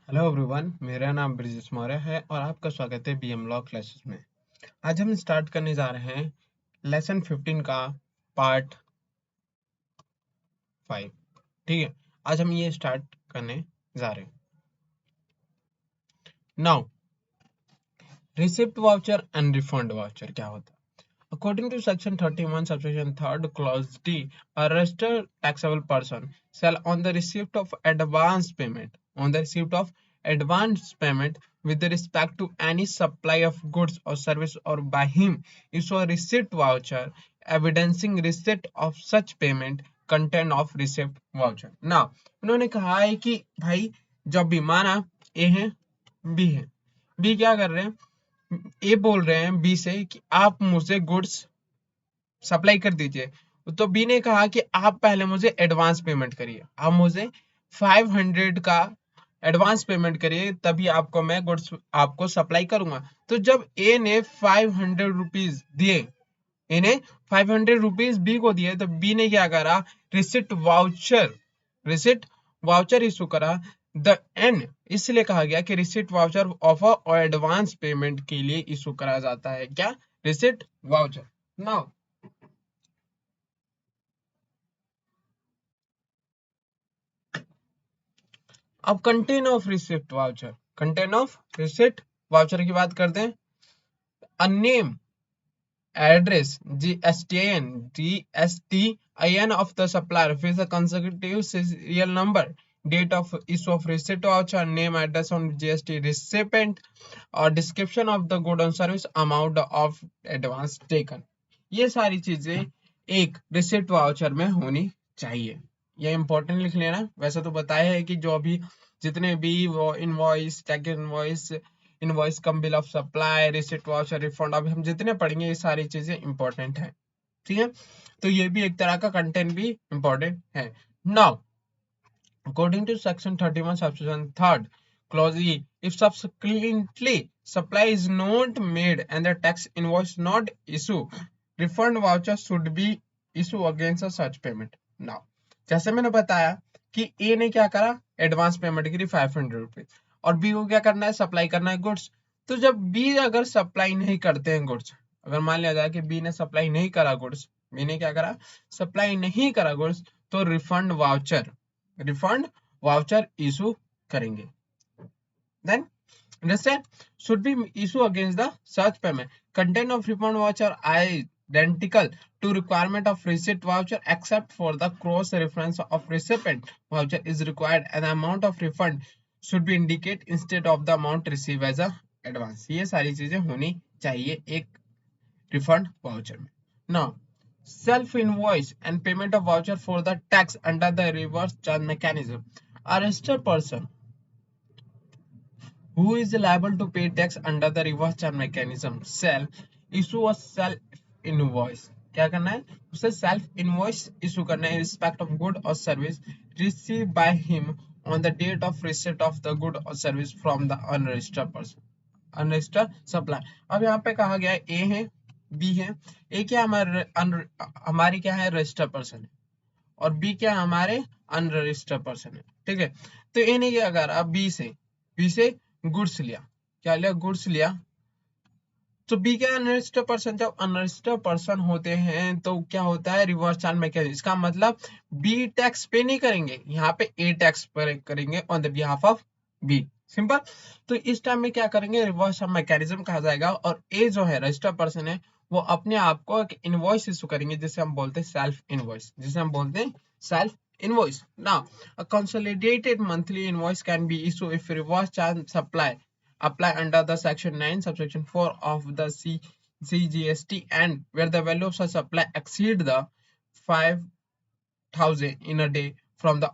Hello everyone, मेरा नाम ब्रिजेश मौर्य है और आपका स्वागत है बीएम लॉ क्लासेस में। आज हम स्टार्ट करने जा रहे हैं लेसन 15 का पार्ट 5। ठीक है, आज हम ये स्टार्ट करने जा रहे हैं। Now, receipt voucher and refund voucher क्या होता है? According to section 31 subsection 3 clause D, a registered taxable person shall on the receipt of advance payment with respect to any supply of goods or service or by him issue a receipt voucher evidencing receipt of such payment content of receipt voucher. Now, उन्होंने कहा है कि भाई जब भी माना ए है B है, बी क्या कर रहे हैं? ए बोल रहे हैं बी से कि आप मुझे गुड्स सप्लाई कर दीजिए। तो बी ने कहा कि आप पहले मुझे एडवांस पेमेंट करिए, आप मुझे 500 का एडवांस पेमेंट करिए, तभी आपको मैं गुड्स आपको सप्लाई करूंगा। तो जब ए ने 500 रुपीज दिए, इन्हें 500 रुपीज बी को दिए, तो बी ने क्या करा? रिसिट वाउचर इशू करा। द एन इसलिए कहा गया कि रिसिट वाउचर ऑफर और एडवांस पेमेंट के लिए इशू करा जाता है। क्या? Receipt voucher. नाउ, अब contain of receipt voucher, contain of receipt voucher की बात करते हैं। A name, address, GSTIN of the supplier with a consecutive serial number, date of issue of receipt voucher, name, address on GST recipient, और description of the good and service, amount of advance taken। ये सारी चीजें एक receipt voucher में होनी चाहिए। ये important लिख लेना। वैसे तो बताया है कि जो भी जितने भी वो invoice, tag invoice, invoice cum bill of supply, receipt voucher, refund, अभी हम जितने पढ़ेंगे ये सारी चीजें इंपॉर्टेंट है। ठीक है, तो ये भी एक तरह का कंटेंट भी इंपॉर्टेंट है। Now, according to section 31 subsection 3 clause E, if subsequently supply is not made and the tax invoice not issue, refund voucher should be issue against a such payment। now, जैसे मैंने बताया कि ए ने क्या करा? Advance payment करी 500 rupees, और B को क्या करना है? सप्लाई करना है गुड्स। तो जब बी अगर सप्लाई नहीं करते हैं गुड्स, अगर मान लिया जाए कि बी ने सप्लाई नहीं करा गुड्स, बी ने क्या करा? सप्लाई नहीं करा गुड्स, तो रिफंड वाउचर इशू करेंगे। Then understand, should be issue against the such payment. Content of refund voucher identical to requirement of receipt voucher except for the cross reference of recipient voucher is required and the amount of refund should be indicate instead of the amount received as a advance। ये सारी चीजें होनी चाहिए एक refund voucher में। Now, self invoice and payment of voucher for the tax under the reverse charge mechanism. A registered person who is liable to pay tax under the reverse charge mechanism shall issue a self invoice। क्या करना है? उसे self invoice issue करना है respect of good और service receive by him on the date of receipt of the good और service from the unregistered person, unregistered supply. अब यहाँ पे कहा गया है ए है बी है। ए क्या हमारी क्या है? रजिस्टर्ड पर्सन है, और बी क्या हमारे अनरजिस्टर्ड पर्सन है। ठीक है, तो ए ने क्या करा? बी से गुड्स लिया। क्या लिया? गुड्स लिया। तो बी क्या अनरजिस्टर्ड पर्सन? जब अनरजिस्टर्ड पर्सन होते हैं तो क्या होता है? Reverse charge mechanism. इसका मतलब बी टैक्स पे नहीं करेंगे, यहाँ पे ए टैक्स पर करेंगे on the behalf of B. Simple. तो इस टाइम में क्या करेंगे? रिवर्स चार्ज मैकेनिज्म कहा जाएगा, और ए जो है रजिस्टर्ड पर्सन है, वो अपने आप को एक इनवॉइस इशू करेंगे जिसे हम बोलते हैं सेल्फ इनवॉइस, जिसे हम बोलते हैं self invoice। Now, a consolidated monthly invoice can be issued if reverse charge supply apply under the section 9 subsection 4 of the CGST and where the value of such supply exceed the 5,000 in a day from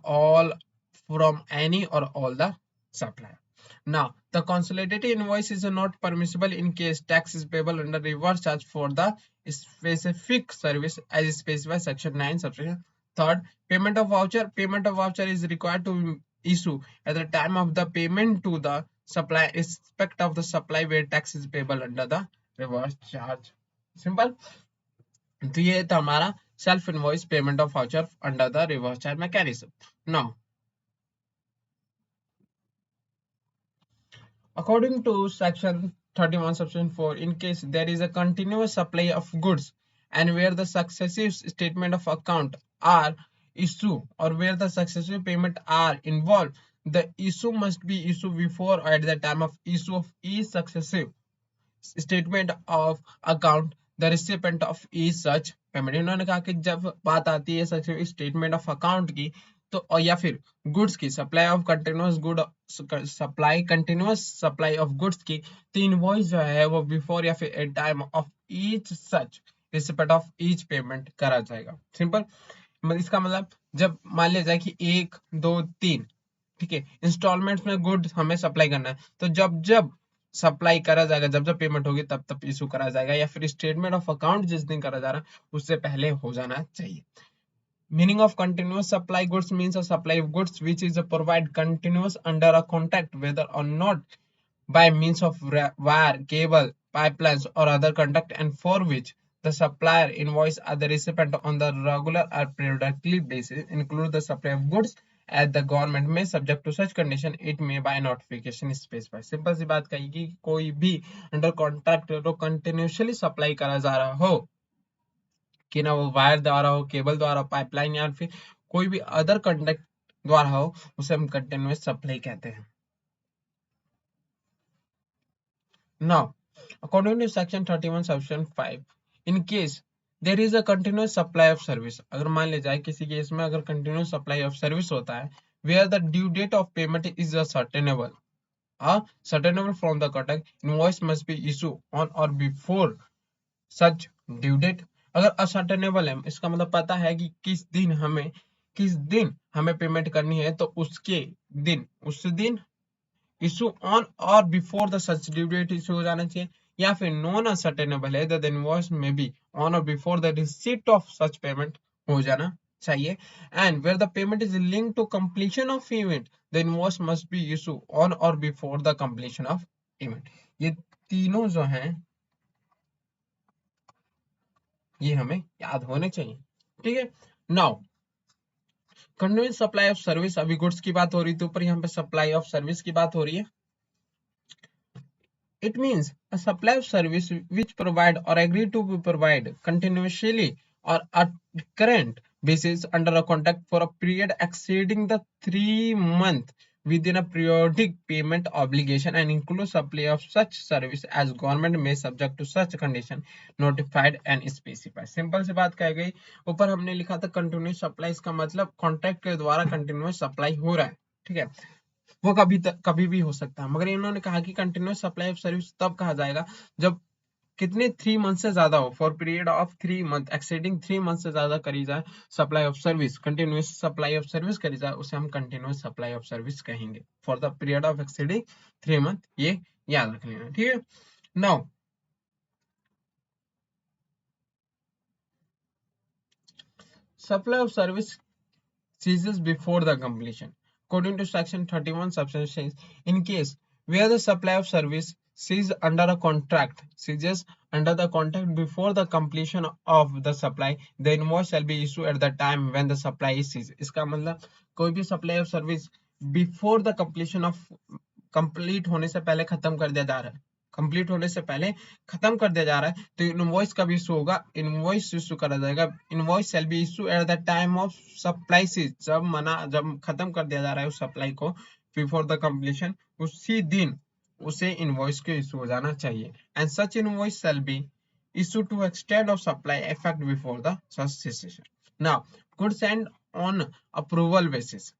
any or all the supplier। Now, the consolidated invoice is not permissible in case tax is payable under reverse charge for the specific service as specified section 9 subsection 3rd। Payment of voucher, payment of voucher is required to issue at the time of the payment to the supply respect of the supply where tax is payable under the reverse charge। Simple। तो ये था हमारा self invoice payment of voucher under the reverse charge mechanism. Now, According to section 31 section 4, in case there is a continuous supply of goods and where the successive statement of account are issue or where the successive payment are involved, the issue must be issued before or at the time of issue of each successive statement of account the recipient of each such payment. इन्होंने कहा कि जब बात आती है such statement of account की तो और या फिर गुड्स की supply of continuous good supply continuous supply of goods की, तो इनवॉइस जो है वो बिफोर या फिर at time of each such recipient of each payment करा जाएगा। सिंपल, इसका मतलब जब मान लिया जाए कि 1 2 3, ठीक है, इंस्टॉलमेंट्स में गुड्स हमें सप्लाई करना है, तो जब जब सप्लाई करा जाएगा, जब जब पेमेंट होगी तब तब इशू करा जाएगा, या फिर स्टेटमेंट ऑफ अकाउंट जिस दिन करा जा रहा है उससे पहले हो जाना चाहिए। Meaning of continuous supply goods means a supply of goods which is provide continuous under a contract whether or not by means of wire, cable, pipelines, or other conduct, and for which the supplier invoice or the recipient on the regular or periodically basis include the supply of goods as the government may subject to such condition it may by notification specify। Simple सी बात कही कि कोई भी under contract तो continuously supply करा जा रहा हो, कि ना वो वायर द्वारा हो, केबल द्वारा, पाइपलाइन या फिर कोई भी अदर कंडक्ट द्वारा हो, उसे हम कंटिन्यूस सप्लाई कहते हैं। Now, according to section 31 section 5, in case there is a continuous supply of service, अगर मान ले जाए किसी केस में अगर continuous supply of service होता है, where the due date of payment is ascertainable from the contract, invoice must be issued on or before such due date। अगर ascertainable है, इसका मतलब पता है कि किस दिन हमें पेमेंट करनी है, तो उसके दिन उस दिन इशू ऑन और before the such due date issue हो जाना चाहिए, या फिर नॉन असर्टेनेबल है द इनवॉइस में बी ऑन और before the receipt of such payment हो जाना चाहिए। And where the payment is linked to completion of event the invoice must be issue on और before the completion of event. ये तीनों जो हैं ये हमें याद होने चाहिए, ठीक है। Now continuous supply of service, अभी गुड्स की बात हो रही थी ऊपर, यहाँ पे सप्लाई ऑफ सर्विस की बात हो रही है। It means a supply of service which provide or agree to be provide continuously or at current basis under a contract for a period exceeding the 3 month within a periodic payment obligation and include supply of such service as government may subject to such condition notified and specified। Simple सी बात कह गई, ऊपर हमने लिखा था continuous supply, इसका मतलब कॉन्ट्रैक्ट के द्वारा कंटिन्यूस सप्लाई हो रहा है, ठीक है, वो कभी भी हो सकता है, मगर इन्होंने कहा कि कंटिन्यूस सप्लाई ऑफ सर्विस तब कहा जाएगा जब कितने 3 मंथ से ज्यादा हो, for period of 3 month exceeding 3 month से ज्यादा करी जाए supply of service, continuous supply of service करी जाए, उसे हम कंटिन्यूस सप्लाई ऑफ सर्विस कहेंगे for the period of exceeding 3 month. ये याद रख लेना, ठीक है। Now supply of service ceases before the completion. According to section 31 subsection 6, in case where the supply of service ceases under a contract, ceases under the contract before the completion of the supply, the invoice shall be issued at the time when the supply is ceased। इसका मतलब कोई भी supply of service before the completion of complete होने से पहले खत्म कर दिया जा रहा है, कंप्लीट होने से पहले खत्म कर दिया जा रहा है, तो इनवॉइस कब इशू होगा, इनवॉइस इशू करा जाएगा। Invoice shall be issue at the time of supply cease, जब खत्म कर दिया जा रहा है उस सप्लाई को बिफोर द कंप्लीशन, उसी दिन उसे इनवॉइस के इशू हो जाना चाहिए। And such invoice shall be issue to extend of supply effect before the cessation. Now goods send on approval basis,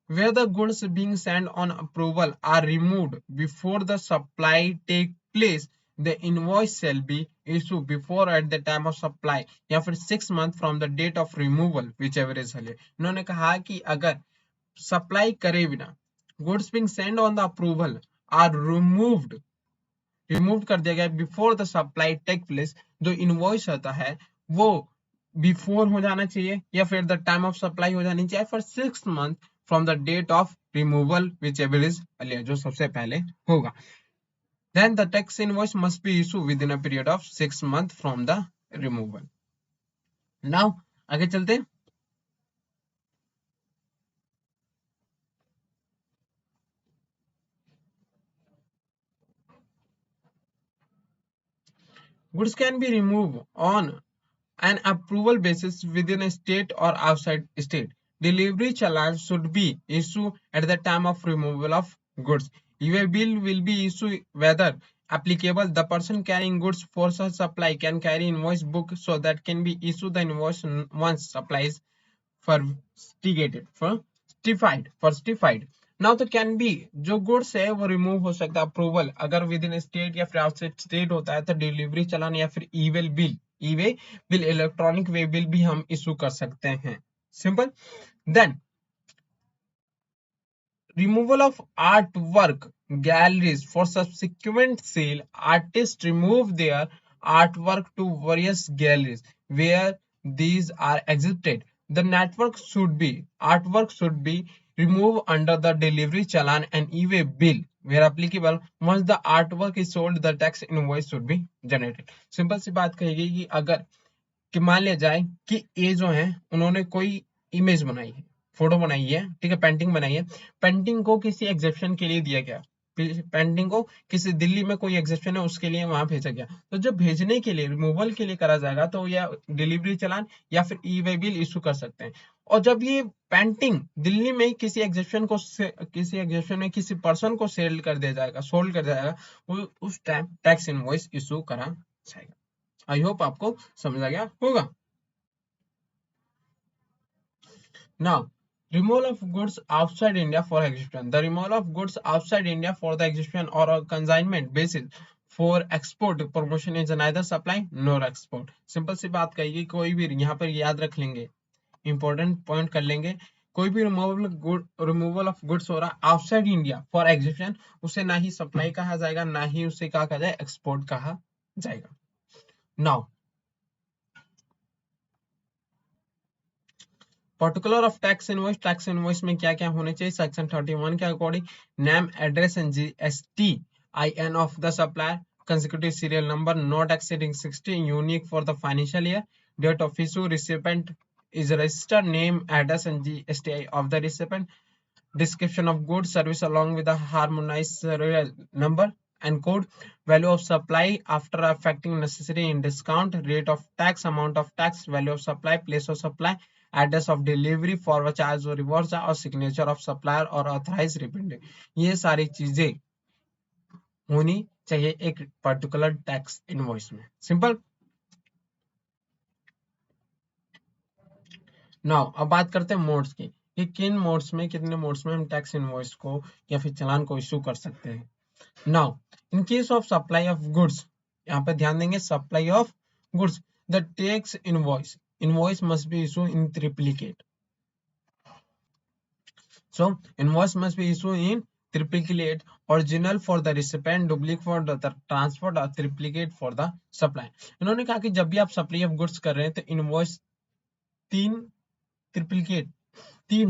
where the goods being sent on approval are removed before the supply take place, the invoice shall be issued before at the time of supply या फिर 6 month from the date of removal whichever is earlier। इन्होंने कहा कि अगर supply करे बिना goods being sent on the approval are removed कर दिया गया before the supply take place, जो इनवॉइस होता है वो बिफोर हो जाना चाहिए या फिर द टाइम ऑफ सप्लाई हो जानी चाहिए for 6 month from the date of removal whichever is earlier, जो सबसे पहले होगा। Then the tax invoice must be issue within a period of 6 month from the removal. Now आगे चलते हैं। Goods can be removed on an approval basis within a state or outside state. Delivery challan should be issued at the time of removal of goods. E-way bill will be issued whether applicable. The person carrying goods for such supply can carry invoice book so that can be issued the invoice once supplies फर्स्टिगेटेड फर्स्टिफाइड फर्स्टिफाइड now तो can be जो goods है वो remove हो सकता है अप्रूवल अगर विद इन स्टेट या फिर आउटसाइड स्टेट होता है तो डिलीवरी चालान या फिर e way bill electronic way bill भी हम इशू कर सकते हैं simple then removal of artwork galleries for subsequent sale. Artists remove their artwork to various galleries where these are exhibited. The artwork should be removed under the delivery challan and e-way bill where applicable. Once the artwork is sold, the tax invoice should be generated. Simple सी बात कहेगी कि अगर कि मान लिया जाए कि ये जो है उन्होंने कोई इमेज बनाई है फोटो बनाई है ठीक है पेंटिंग बनाई है पेंटिंग को किसी एग्जिबिशन के लिए दिया गया पेंटिंग को किसी दिल्ली में कोई एग्जिबिशन है उसके लिए वहां भेजा गया तो जब भेजने के लिए रिमूवल के लिए करा जाएगा तो या डिलीवरी चालान या फिर ई वे बिल इशू कर सकते हैं और जब ये पेंटिंग दिल्ली में किसी एग्जिबिशन में किसी पर्सन को सेल कर दिया जाएगा सोल्ड कर दिया जाएगा वो उस टाइम टैक्स इनवॉइस इशू करा जाएगा आई होप आपको समझ आ गया होगा now removal of goods outside India for exhibition. The removal of goods outside India for the exhibition or a consignment basis for export promotion is neither supply nor export. Simple सी बात कहिए कोई भी यहाँ पर याद रख लेंगे इंपॉर्टेंट पॉइंट कर लेंगे कोई भी रिमूवल ऑफ गुड्स हो रहा आउटसाइड इंडिया फॉर एग्जिबिशन उसे ना ही सप्लाई कहा जाएगा ना ही उसे क्या कहा जाए एक्सपोर्ट कहा जाएगा now particular of tax invoice में क्या क्या होने चाहिए सेक्शन 31 के according name address and GSTIN of the supplier consecutive serial number not exceeding 60 unique for the financial year date of issue recipient is registered name address and GSTI of the recipient description of goods service along with a harmonized serial number and code value of supply after affecting necessary in discount rate of tax amount of tax value of supply place of supply address of delivery forward charge और reward और signature of supplier और authorise रिपेंडेंट ये सारी चीजें होनी चाहिए एक particular tax invoice में सिंपल नाउ अब बात करते हैं मोड्स की कि किन मोड्स में कितने मोड्स में हम टैक्स इनवॉइस को या फिर चालान को इशू कर सकते हैं now in case of supply of goods यहाँ पे ध्यान देंगे supply of goods the tax invoice must be issued in triplicate so invoice must be issued in triplicate original for the recipient duplicate for the transport और triplicate for the supply इन्होंने कहा कि जब भी आप सप्लाई ऑफ गुड्स कर रहे हैं तो इनवॉइस तीन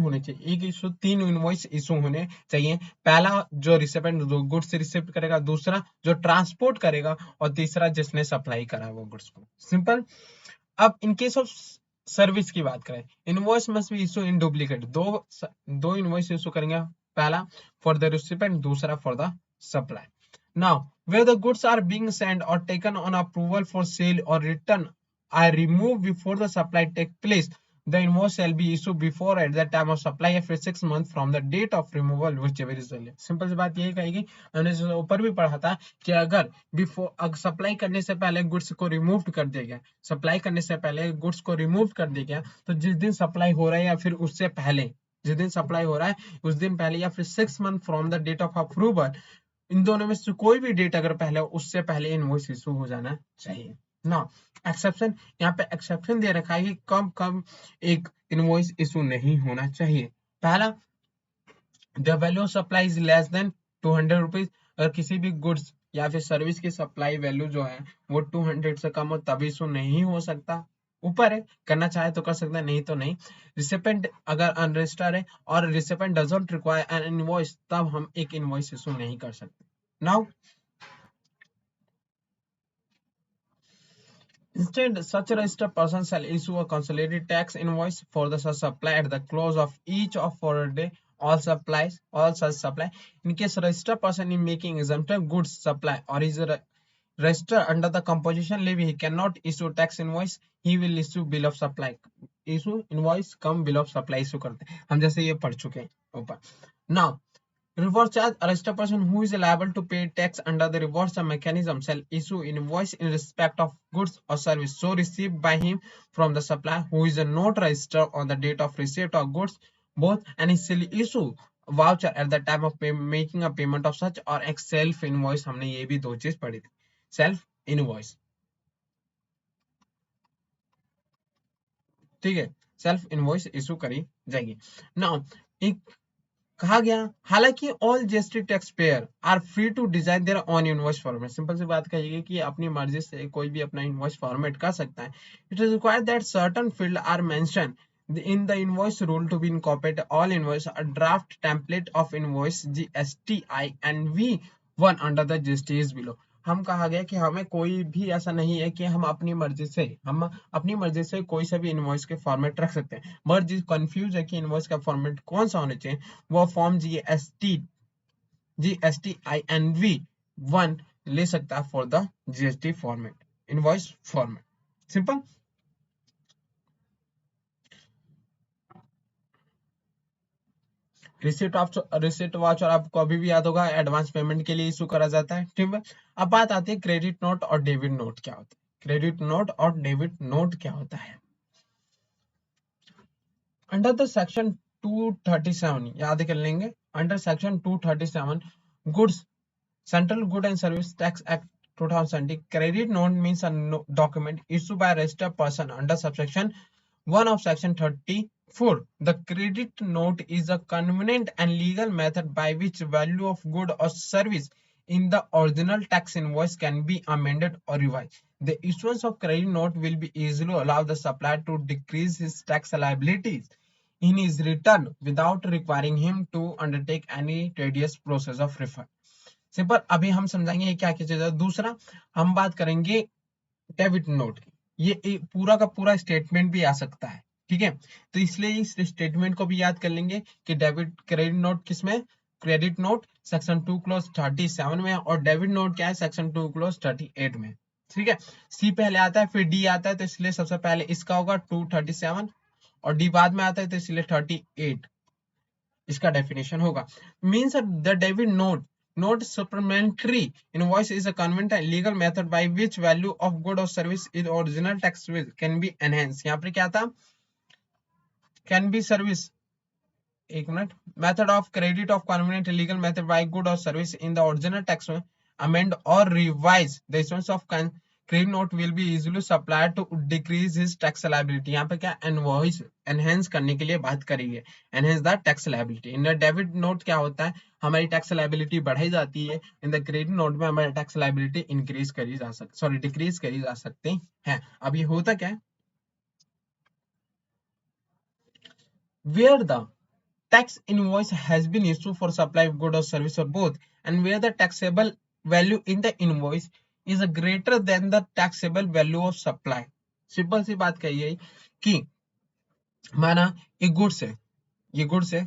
होने चाहिए एक इशू तीन इनवॉइस इशू होने चाहिए पहला जो रिसिपेंट गुड्स रिसिप्ट करेगा दूसरा जो ट्रांसपोर्ट करेगा और तीसरा जिसने सप्लाई करा वो गुड्स को सिंपल अब इन केस ऑफ सर्विस की बात करें invoice must be issue in duplicate दो इनवॉइस इशू करेंगे पहला फॉर द रिसिपेंट दूसरा for the supply now where the goods are being send और taken on approval for sale और return are remove before the supply take place the invoice shall be issued before at the time of supply after 6 months from the date of removal whichever is earlier simple सी बात यही कहेगी हमने ऊपर भी पढ़ा था कि अगर बिफोर सप्लाई करने से पहले गुड्स को रिमूव कर दिया गया सप्लाई करने से पहले गुड्स को रिमूव कर दिया गया तो जिस दिन सप्लाई हो रहा है या फिर उससे पहले जिस दिन सप्लाई हो रहा है उस दिन पहले या फिर 6 month from the date of approval इन दोनों में से कोई भी डेट अगर पहले उससे पहले इनवॉइस इशू हो जाना चाहिए ना एक्सेप्शन यहाँ पे एक्सेप्शन दे रखा है कि कम कम एक इनवॉइस इशू नहीं होना चाहिए पहला the value of supply is less than 200 rupees अगर किसी भी गुड्स या फिर सर्विस की सप्लाई वैल्यू जो है वो 200 से कम हो तभी इशू नहीं हो सकता ऊपर है करना चाहे तो कर सकता है नहीं तो नहीं रिसिपेंट अगर अनरजिस्टर्ड है और recipient doesn't require an invoice तब हम एक इनवॉइस इशू नहीं कर सकते now Instead, such a registered person shall issue a consolidated tax invoice for the such supply at the close of each of forward day all such supply. In case registered person is making exempted goods supply or is register under the composition levy, he cannot issue tax invoice, he will issue bill of supply. issue invoice come bill of supply issue करते हैं हम, जैसे ये पढ़ चुके हैं ऊपर. Now reverse charge, a registered person who is liable to pay tax under the reverse charge mechanism shall issue invoice in respect of goods or service so received by him from the supplier who is not registered on the date of receipt of goods both, and he shall issue voucher at the time of making a payment of such or एक self invoice. हमने ये भी दो चीज पढ़ी थी, self invoice. ठीक है, सेल्फ इनवॉइस इशू करी जाएगी. नाउ एक कहा गया, हालांकि all GST tax payer are free to design their own invoice format. Simple सी बात कहिए कि अपनी मर्जी से कोई भी अपना इनवॉइस फॉर्मेट कर सकता है. It is required that certain field are mention in the invoice rule to be incorporated all invoice a draft template of invoice GSTI and V1 under the GST is below. हम कहा गया कि हमें कोई भी ऐसा नहीं है कि हम अपनी मर्जी से कोई सा भी इनवॉइस के फॉर्मेट रख सकते हैं. मर्जी कंफ्यूज है कि इनवॉइस का फॉर्मेट कौन सा होना चाहिए, वो फॉर्म GSTI&V1 ले सकता है for the GST format, invoice format. Simple. Receipt voucher आपको अभी भी याद होगा, एडवांस पेमेंट के लिए इशू करा जाता है. ठीक है, अब बात आती है क्रेडिट नोट और डेबिट नोट क्या होता है. क्रेडिट नोट और डेबिट नोट क्या होता है. अंडर द सेक्शन 237 याद कर लेंगे, under section 237 goods central good and service tax act 2020, credit note means a document issue by registered person under subsection 1 of section 34. The credit note is a convenient and legal method by which value of good or service in the original tax invoice can be amended or revised. The issuance of credit note will be easily allow the supplier to decrease his tax liabilities in his return without requiring him to undertake any tedious process of refund. Simple, अभी हम समझाएंगे क्या क्या चीज है. दूसरा हम बात करेंगे डेबिट नोट की. ये पूरा का पूरा स्टेटमेंट भी आ सकता है. ठीक है, तो इसलिए इस स्टेटमेंट को भी याद कर लेंगे कि डेबिट क्रेडिट नोट किसमें, क्रेडिट नोट सेक्शन 2 क्लोज 37 में, और डेबिट नोट क्या है सेक्शन 2 क्लोज 38 में. ठीक है, सी पहले आता है फिर डी आता है, तो इसलिए सबसे पहले इसका होगा 237 और डी बाद में आता है, तो इसलिए 38 इसका डेफिनेशन होगा. Means the debit note supplementary invoice is a convenient and legal method by which value of good or service in original tax can be enhanced. यहाँ पर क्या था, can be service, एक minute, method of credit of convenient and legal method by good or service in the original tax amend or revise the issuance of credit note will be easily supplied to decrease his tax liability. यहाँ पे क्या invoice enhance करने के लिए बात करी है, enhance the tax liability. In the debit note क्या होता है, हमारी टैक्स लायबिलिटी बढ़ाई जाती है. इन द क्रेडिट नोट में हमारी टैक्स लायबिलिटी इंक्रीज करी जा सकती, सॉरी डिक्रीज करी जा सकती है. अब ये होता क्या है, where the tax invoice has been issued for supply of good or service or both, and where the taxable value in the invoice is greater than the taxable value of supply. Simple सी बात कही है कि माना एक goods है, ये goods है,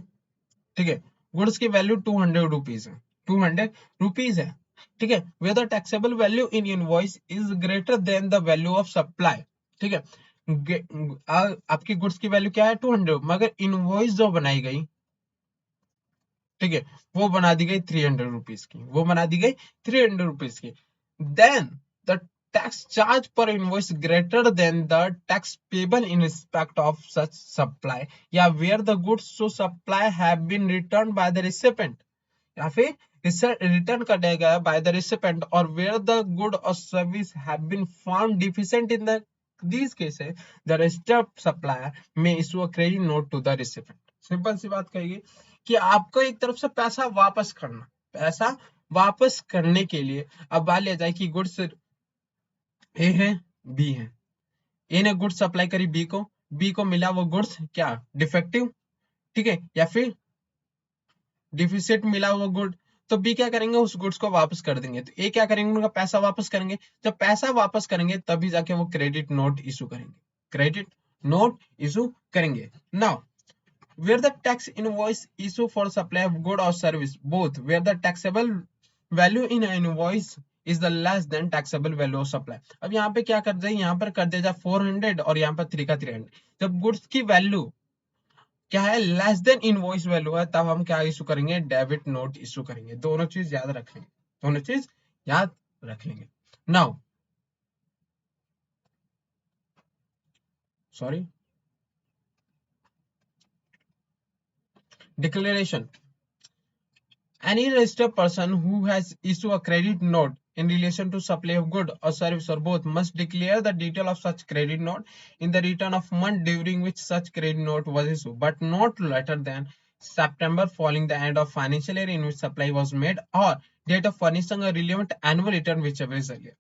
ठीक है, गुड्स की वैल्यू 200 रुपीज है, 200 रुपीज है. ठीक है, where the taxable value in invoice is greater than the value of supply. ठीक है, आपकी गुड्स की वैल्यू क्या है 200, मगर इनवॉइस जो बनाई गई, ठीक है, वो बना दी गई 300 रुपीज की, वो बना दी गई 300 रुपीज की. देन द टैक्स चार्ज पर invoice greater than the tax payable in respect of such supply, या where the goods so supply have been return by the recipient, या फिर रिटर्न कर दिया गया बाय द रिसिपेंट, और where the good और service have been found deficient in the these cases the registered supplier may issue a credit note to the recipient. Simple सी बात कहिए कि आपको एक तरफ से पैसा वापस करना, पैसा वापस करने के लिए अब बात ले जाए कि गुड्स ए है बी है, ए ने गुड्स सप्लाई करी बी को मिला वो गुड्स क्या डिफेक्टिव, ठीक है, या फिर डिफिसिट मिला वो गुड, तो बी क्या करेंगे उस गुड्स को वापस कर देंगे. तो ए क्या करेंगे, उनका पैसा वापस करेंगे. जब पैसा वापस करेंगे तभी जाके वो क्रेडिट नोट इशू करेंगे, क्रेडिट नोट इशू करेंगे. Now where the tax invoice issue for supply of good or service both, where the taxable value in an invoice is the less than taxable value of supply. अब यहाँ पे क्या कर दे, यहाँ पर कर दे जा 400 और यहाँ पर 3 का 300। जब गुड्स की वैल्यू क्या है, लेस देन इनवॉइस वैल्यू है, तब हम क्या इशू करेंगे, डेबिट नोट इशू करेंगे। दोनों चीज याद रख लेंगे, दोनों चीज याद रख लेंगे। Now sorry, declaration. Any registered person who has issued a credit note in relation to supply of good or service or both must declare the detail of such credit note in the return of month during which such credit note was issued, but not later than September following the end of financial year in which supply was made or date of furnishing a relevant annual return whichever is earlier.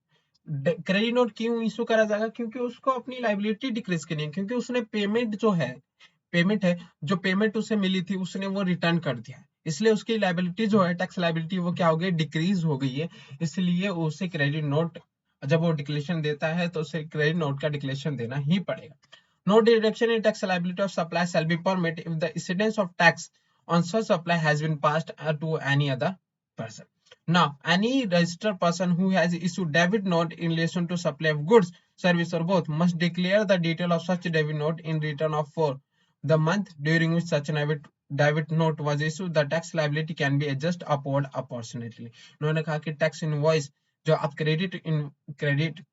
Credit note क्यों issue करा जाएगा, क्योंकि उसको अपनी liability decrease करनी है, क्योंकि उसने पेमेंट जो है, पेमेंट है जो पेमेंट उसे मिली थी उसने वो रिटर्न कर दिया है, इसलिए उसकी लाइबिलिटी जो है, टैक्स लाइबिलिटी, वो क्या हो गई, डिक्रीज हो गई है। इसलिए उसे क्रेडिट नोट, जब वो डिक्लेरेशन देता है तो उसे क्रेडिट नोट का डिक्लेरेशन देना ही पड़ेगा। No deduction in tax liability of supply shall be permit if the incidence of tax on such supply has been passed to any other person. Now, any registered person who has issued debit note in relation to supply of goods, service or both must declare the detail of such debit note in return of for the month during which such debit note was issued. The tax liability can be adjusted upward proportionately. उन्होंने कहा कि tax invoice जो आप credit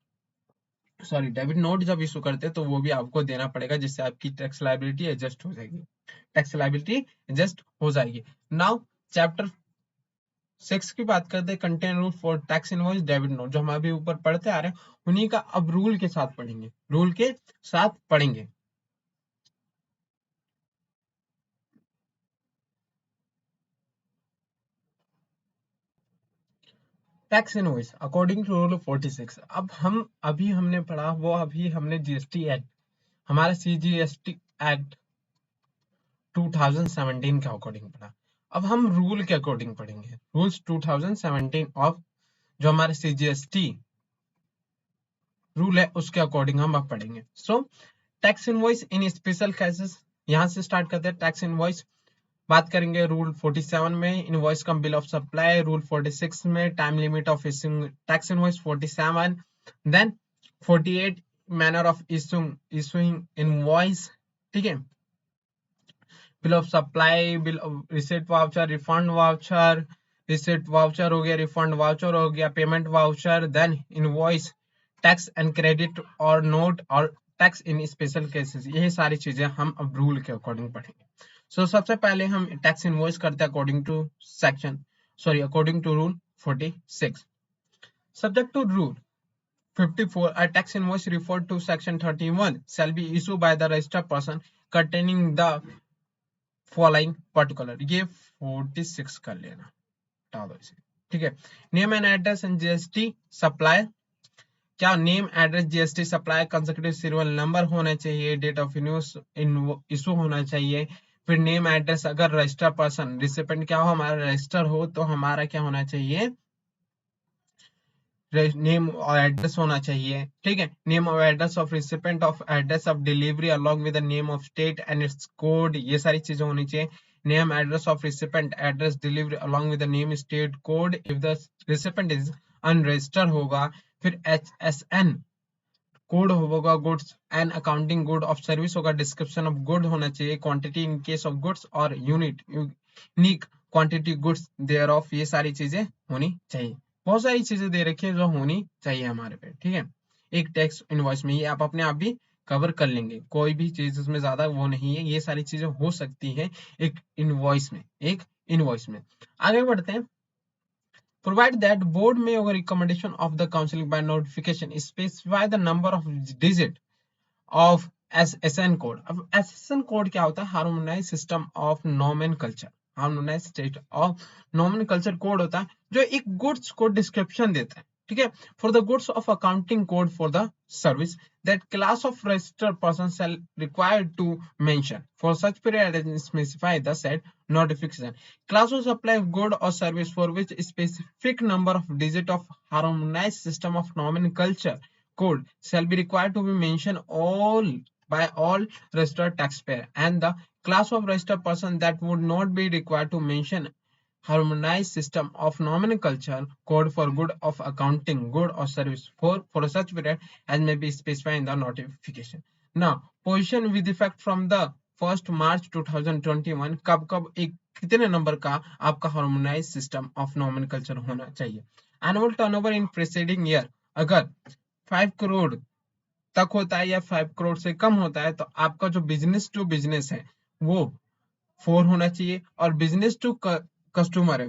sorry debit note जब issue करते हैं तो वो भी आपको देना पड़ेगा, जिससे आपकी टैक्स लाइबिलिटी एडजस्ट हो जाएगी, टैक्स लाइबिलिटी एडजस्ट हो जाएगी। नाउ चैप्टर 6 की बात करते हैं, contain rule for tax invoice debit note, जो हम अभी ऊपर पढ़ते आ रहे हैं, उन्हीं का अब रूल के साथ पढ़ेंगे, रूल के साथ पढ़ेंगे। Tax invoice according to rule 46। अब हम अभी हमने पढ़ा वो, अभी हमने जीएसटी एक्ट, हमारा सीजीएसटी एक्ट 2017 के अकॉर्डिंग पढ़ा। अब हम रूल के अकॉर्डिंग पढ़ेंगे, रूल्स 2017 ऑफ जो हमारे सीजीएसटी रूल है उसके अकॉर्डिंग हम अब पढ़ेंगे। सो टैक्स इनवॉइस इन स्पेशल केसेस, यहां से स्टार्ट करते हैं। टैक्स इनवॉइस बात करेंगे रूल 47 में, invoice cum bill of supply, rule 46 में time limit of issuing tax invoice 47, then 48 manner of issuing invoice, ठीक है, bill of supply, bill receipt voucher, refund voucher, receipt voucher हो गया, रिफंड वाउचर हो गया, payment voucher, then invoice, tax and credit और note और tax in special cases, यही सारी चीजें हम अब रूल के अकॉर्डिंग पढ़ेंगे। सो सबसे पहले हम टैक्स इनवॉइस करते हैं according to rule 46। Subject to rule 54, a tax invoice referred to section 31 shall be issued by the registered person containing the following particular। ये 46 कर लेना, हटा दो इसे, ठीक है। Name and address and GST supply, क्या name address GST supply, consecutive serial number होना चाहिए, डेट ऑफ इशू होना चाहिए, फिर नेम एड्रेस, अगर रजिस्टर पर्सन रिसिपेंट क्या हो, हमारा रजिस्टर हो तो हमारा क्या होना चाहिए, नेम और एड्रेस होना चाहिए, ठीक है। नेम और address of recipient of address of delivery along with the name of state and its code, ये सारी चीजें होनी चाहिए। Name address of recipient address delivery along with the name state code if the recipient is unregistered होगा। फिर HSN code होगा, goods and accounting good of service होगा, description of good होना चाहिए, quantity in case of goods और unique quantity goods there of, ये सारी चीजें होनी चाहिए। बहुत सारी चीजें दे रखी है जो होनी चाहिए हमारे पे, ठीक है, एक टैक्स इनवॉइस में। ये आप अपने आप भी कवर कर लेंगे, कोई भी चीज उसमें ज्यादा वो नहीं है, ये सारी चीजें हो सकती है एक इनवॉइस में। आगे बढ़ते हैं। Provide that board may over recommendation of the council by notification specify the number of digit of SSN code। अब SSN कोड क्या होता है, harmonize system of nomenclature, harmonize state of nomenclature code होता है जो एक गुड्स को description देता है, ठीक है। For the goods of accounting code for the service that class of registered person shall required to mention for such period and specify the said notification class of supply of good or service for which specific number of digit of harmonized system of nomenclature code shall be required to be mentioned all by all registered taxpayer and the class of registered person that would not be required to mention harmonized system of nomenclature code for good of accounting good or service for such period as may be specified in the notification. Now position with effect from the 1st March 2021 कब कब एक कितने number का आपका harmonise system of nomenclature होना चाहिए. Annual turnover in preceding year अगर 5 करोड़ तक होता है या 5 करोड़ से कम होता है तो आपका जो बिजनेस टू बिजनेस है वो 4 होना चाहिए और बिजनेस टू कस्टमर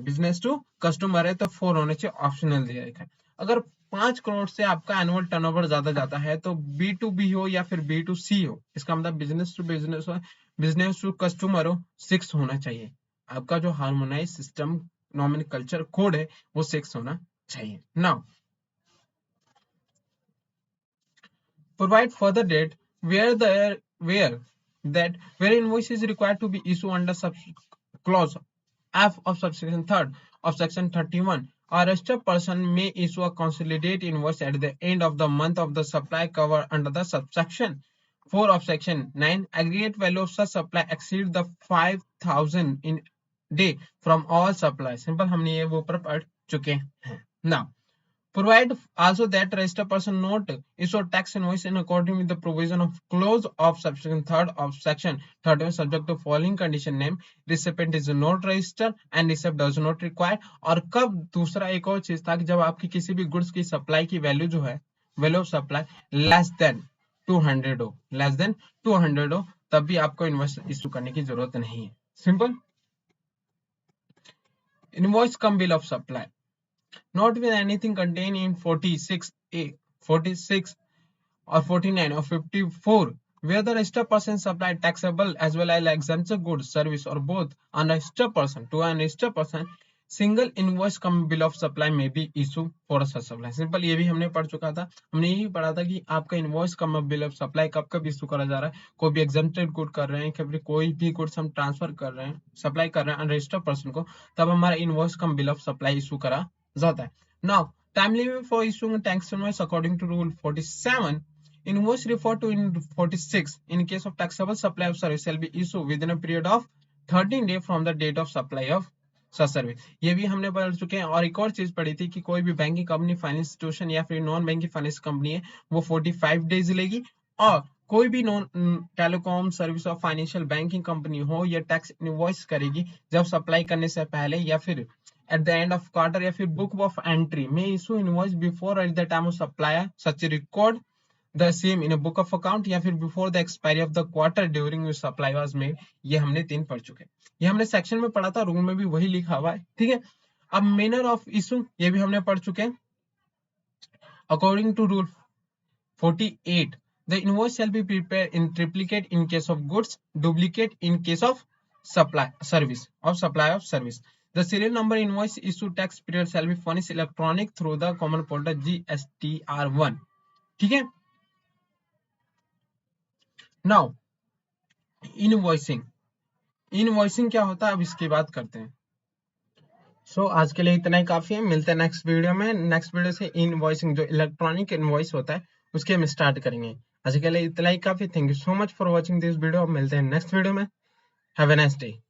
है तो 4 होना चाहिए, ऑप्शनल दिया है. अगर 5 करोड़ से आपका एनुअल टर्नओवर ज्यादा जाता है तो बी टू बी हो या फिर बी टू सी हो, इसका मतलब बिजनेस टू बिजनेस हो, बिजनेस टू कस्टमर हो, 6 होना चाहिए. आपका जो हार्मोनाइज सिस्टम नॉमेनक्लेचर कोड है वो 6 होना चाहिए. Now provide further date where invoice is required to be issued under clause F of subsection 3rd of section 31. A registered person may issue a consolidated invoice at the end of the month of the supply covered under the subsection 4 of section 9. Aggregate value of such supply exceed the 5,000 in day from all supplies. Simple हमने ये वो पर पढ़ चुके हैं. Now provide also that registered person not issue tax invoice in accordance with the provision of clause of subsection 3rd of section 31 subject to following condition. name recipient is not registered and receipt does not require. और कब दूसरा एक और चीज था कि जब आपकी किसी भी गुड्स की सप्लाई की वैल्यू जो है value of supply less than 200 हो तब भी आपको इनवॉइस इशू करने की जरूरत नहीं है. Simple. Invoice cum bill of supply not with anything contained in 46A, 46 or 49 or 54 where the registered person supplied taxable as well as exempted goods service or both unregistered person to an registered person single invoice come bill of supply may be issue for such supply. Simple ये भी हमने पढ़ चुका था. हमने यही पढ़ा था कि आपका invoice cum bill of supply कब कब इशू करा जा रहा है. कोई भी एग्जेम्प्टेड गुड कर रहे हैं, कोई भी गुड्स हम ट्रांसफर कर रहे हैं, सप्लाई कर रहे हैं अनरजिस्टर्ड पर्सन को, तब हमारा invoice cum bill of supply issue करा जाता है. Now, time limit for issuing tax invoice according to rule 47. Invoice referred to in 46 in case of taxable supply of service shall be issued within a period of 13 days from the date of supply of such service. ये भी हमने पढ़ चुके हैं. और एक और चीज पढ़ी थी कि कोई भी बैंकिंग कंपनी, फाइनेंस इंस्टीट्यूशन या फिर नॉन बैंकिंग फाइनेंस कंपनी है वो 45 डेज लेगी. और कोई भी नॉन टेलीकॉम सर्विस और फाइनेंशियल बैंकिंग कंपनी हो ये टैक्स इनवॉइस करेगी जब सप्लाई करने से पहले या फिर at the end of quarter या फिर book of entry may issue invoice before at the time of supplier such record the same in a book of account या फिर before the expiry of the quarter during which supply was made. ये हमने 3 पढ़ चुके हैं. ये हमने section में पढ़ा था, रूल में भी वही लिखा हुआ है. ठीक है. अब मैनर ऑफ इशू ये भी हमने पढ़ चुके हैं. According to rule 48 the invoice shall be prepared in triplicate in case of goods, duplicate in case of supply of service. The serial number invoice issue tax period shall be furnished electronic through the common portal GSTR1. ठीक है. Now invoicing क्या होता है अब इसकी बात करते हैं. सो आज के लिए इतना ही काफी है. मिलते हैं नेक्स्ट वीडियो में. नेक्स्ट वीडियो से इनवॉइसिंग जो इलेक्ट्रॉनिक इनवॉइस होता है उसके हम स्टार्ट करेंगे. आज के लिए इतना ही काफी. Thank you so much for watching this video. मिलते हैं नेक्स्ट वीडियो में. Have a nice day.